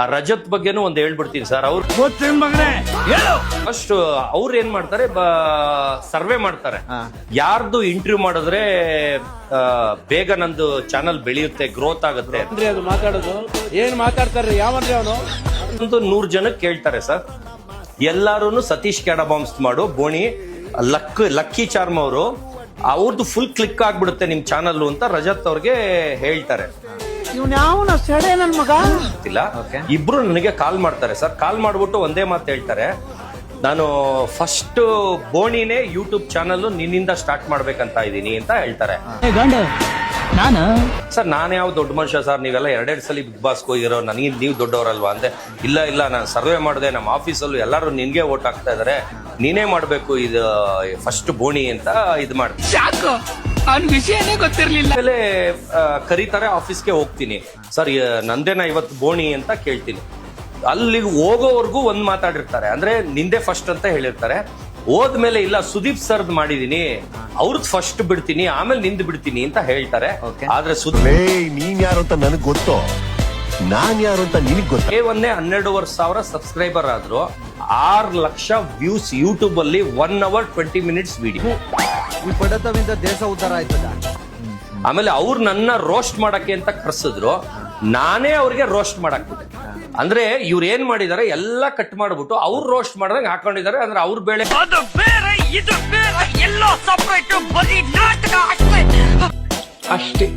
ಆ ರಜತ್ ಬಗ್ಗೆನೂ ಒಂದು ಹೇಳ್ಬಿಡ್ತೀನಿ ಸರ್. ಅವ್ರು ಫಸ್ಟ್ ಅವ್ರು ಏನ್ ಮಾಡ್ತಾರೆ, ಸರ್ವೆ ಮಾಡ್ತಾರೆ. ಯಾರ್ದು ಇಂಟರ್ವ್ಯೂ ಮಾಡಿದ್ರೆ ಬೇಗ ನಂದು ಚಾನಲ್ ಬೆಳೆಯುತ್ತೆ, ಗ್ರೋತ್ ಆಗುತ್ತೆ. ಅದು ಮಾತಾಡೋದು ಏನ್ ಮಾತಾಡ್ತಾರ್ರಿ ಯಾವನ್ರಿ ಅವನು? ಒಂದು 100 ಜನಕ್ಕೆ ಕೇಳ್ತಾರೆ ಸರ್. ಎಲ್ಲಾರು ಸತೀಶ್ ಕ್ಯಾಡ ಬಾಂಬ್ಸ್ ಮಾಡು, ಬೋಣಿ, ಲಕ್ಕಿ ಚಾರ್ಮ್ ಅವರು, ಅವ್ರದ್ದು ಫುಲ್ ಕ್ಲಿಕ್ ಆಗ್ಬಿಡುತ್ತೆ ನಿಮ್ ಚಾನಲ್ ಅಂತ ರಜತ್ ಅವ್ರಿಗೆ ಹೇಳ್ತಾರೆ. ಇಬ್ರು ನನಗೆ ಕಾಲ್ ಮಾಡ್ತಾರೆ ಸರ್. ಕಾಲ್ ಮಾಡ್ಬಿಟ್ಟು ಒಂದೇ ಮಾತು ಹೇಳ್ತಾರೆ, ನಾನು ಫಸ್ಟ್ ಬೋಣಿನೇ ಯೂಟ್ಯೂಬ್ ಚಾನಲ್ ನಿನ್ನಿಂದ ಸ್ಟಾರ್ಟ್ ಮಾಡ್ಬೇಕಂತ ಇದೀನಿ ಅಂತ ಹೇಳ್ತಾರೆ. ಸರ್ ನಾನು ಯಾವ ದೊಡ್ಡ ಮನುಷ್ಯ ಸರ್, ನೀವೆಲ್ಲ 2 ಸಲ ಬಿಗ್ ಬಾಸ್ ಹೋಗಿರೋ, ನನಗೆ ನೀವು ದೊಡ್ಡವರಲ್ವಾ ಅಂದೆ. ಇಲ್ಲ ನಾನು ಸರ್ವೆ ಮಾಡಿದೆ, ನಮ್ಮ ಆಫೀಸಲ್ಲೂ ಎಲ್ಲರೂ ನಿನ್ಗೆ ಓಟ್ ಹಾಕ್ತಾ ಇದಾರೆ, ನೀನೇ ಮಾಡ್ಬೇಕು ಇದು ಫಸ್ಟ್ ಬೋಣಿ ಅಂತ ಇದು ಮಾಡ್ತೀನಿ. ವಿಷಯನೇ ಗೊತ್ತಿರ್ಲಿಲ್ಲ. ಆಮೇಲೆ ಕರೀತಾರೆ, ಆಫೀಸ್ಗೆ ಹೋಗ್ತೀನಿ. ಸರ್ ನಂದೇನ ಇವತ್ತು ಬೋಣಿ ಅಂತ ಕೇಳ್ತೀನಿ. ಅಲ್ಲಿ ಹೋಗೋವರೆಗೂ ಒಂದ್ ಮಾತಾಡಿರ್ತಾರೆ, ಅಂದ್ರೆ ನಿಂದೆ ಫಸ್ಟ್ ಅಂತ ಹೇಳಿರ್ತಾರೆ. ಹೋದ್ಮೇಲೆ ಇಲ್ಲ ಸುದೀಪ್ ಸರ್ದ್ ಮಾಡಿದೀನಿ, ಅವ್ರದ್ ಫಸ್ಟ್ ಬಿಡ್ತೀನಿ, ಆಮೇಲೆ ನಿಂದ್ ಬಿಡ್ತೀನಿ ಅಂತ ಹೇಳ್ತಾರೆ. ಆದ್ರೆ ನೀನ್ ಯಾರು ಅಂತ ನನಗ್ ಗೊತ್ತು, ನಾನ್ ಯಾರು ಅಂತ ನಿನಗ್ ಗೊತ್ತು. ಒಂದೇ 12,500 ಸಬ್ಸ್ಕ್ರೈಬರ್ ಆದ್ರು 6 ಲಕ್ಷ ವ್ಯೂಸ್ ಯೂಟ್ಯೂಬ್ ಅಲ್ಲಿ 1 hour 20 minutes ವಿಡಿಯೋ. ಈ ಬಡತವಿಂದ ದೇಶ ಉದ್ಧಾರ ಆಯ್ತದ. ಆಮೇಲೆ ಅವ್ರು ನನ್ನ ರೋಸ್ಟ್ ಮಾಡಕ್ಕೆ ಅಂತ ಕರ್ಸಿದ್ರು, ನಾನೇ ಅವ್ರಿಗೆ ರೋಸ್ಟ್ ಮಾಡಾಕ್ಬಿಟ್ಟೆ. ಅಂದ್ರೆ ಇವ್ರು ಏನ್ ಮಾಡಿದಾರೆ, ಎಲ್ಲ ಕಟ್ ಮಾಡ್ಬಿಟ್ಟು ಅವ್ರು ರೋಸ್ಟ್ ಮಾಡ್ದಂಗೆ ಹಾಕೊಂಡಿದ್ದಾರೆ. ಅಂದ್ರೆ ಅವ್ರ ಬೇಳೆ ಅದು ಬೇರೆ ಇದು ಬೇರೆ, ಎಲ್ಲ ಸಪರೇಟ್, ಬರೀ ನಾಟಕ ಅಷ್ಟೇ.